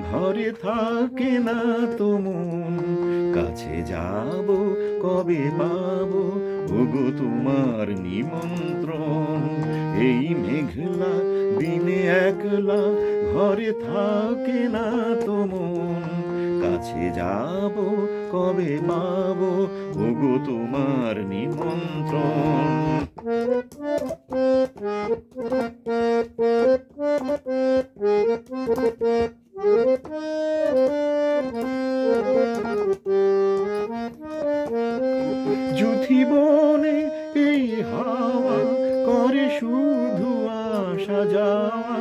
ঘরে থাকে না তো মন, কাছে যাব কবে পাবো ওগো তোমার নিমন্ত্রণ। এই মেঘলা দিনে একলা ঘরে থাকে না তো মন, কাছে যাব কবে পাবো ওগো তোমার নিমন্ত্রণ। যুথি বনে এই হাওয়া করে শুধু আসা যাওয়া,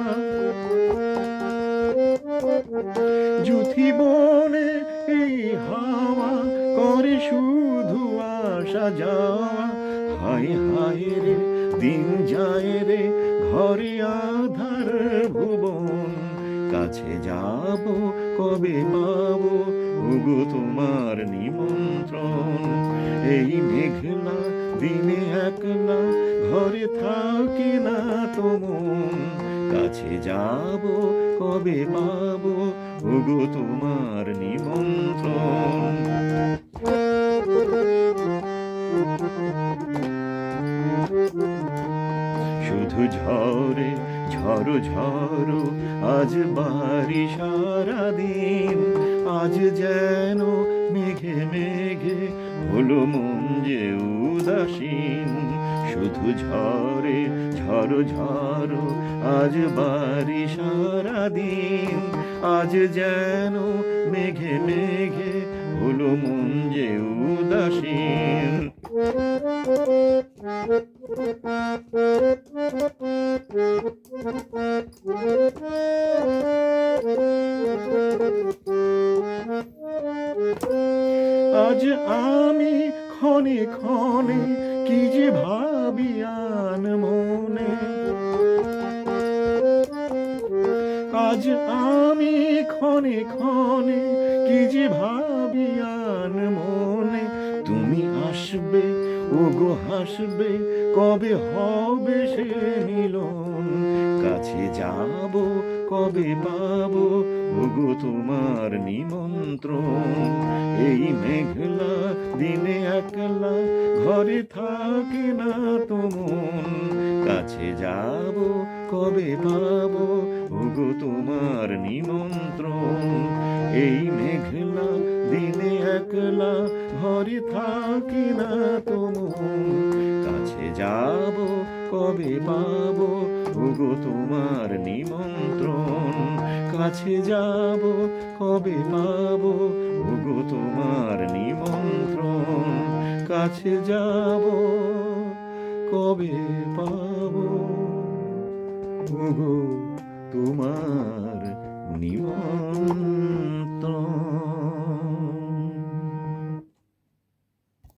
যুথি বনে এই হাওয়া করে শুধু আসা যাওয়া। হায় হায় রে দিন যায় রে ঘরে আধার ভুবন, কাছে যাব কবে পাবো ওগো তোমার নিমন্ত্রণ। এই মেঘলা দিনে একলা ঘরে থাকে না তো মন, কাছে যাব কবে পাবো ওগো তোমার নিমন্ত্রণ। শুধু ঝরে ঝড়ো ঝড়ো আজ বাড়ি সারাদিন, আজ যেন মেঘে মেঘে হলো মন যে উদাসীন। শুধু ঝরে ঝড়ো ঝড়ো আজ বাড়ি সারাদিন, আজ যেন মেঘে মেঘে হলো মন যে উদাসীন। আজ আমি ক্ষণে ক্ষণে কি যে ভাবি আন মনে, আজ আমি ক্ষণে ক্ষণে কি যে ভাবি আন মনে। তুমি আসবে ওগো হাসবে কবে হবে সে মিলন, কাছে যাব কবে পাবো ওগো তোমার নিমন্ত্রণ। এই মেঘলা দিনে একলা ঘরে থাকে না তো মন, কাছে যাব কবে পাবো ওগো তোমার নিমন্ত্রণ। এই মেঘলা দিনে একলা ঘরে থাকে না তো মন, কাছে যাব কবে পাবো ওগো তোমার নিমন্ত্রণ। কাছে যাব কবে পাবো ওগো তোমার নিমন্ত্রণ, কাছে যাব কবে পাবো ওগো তোমার নিমন্ত্রণ।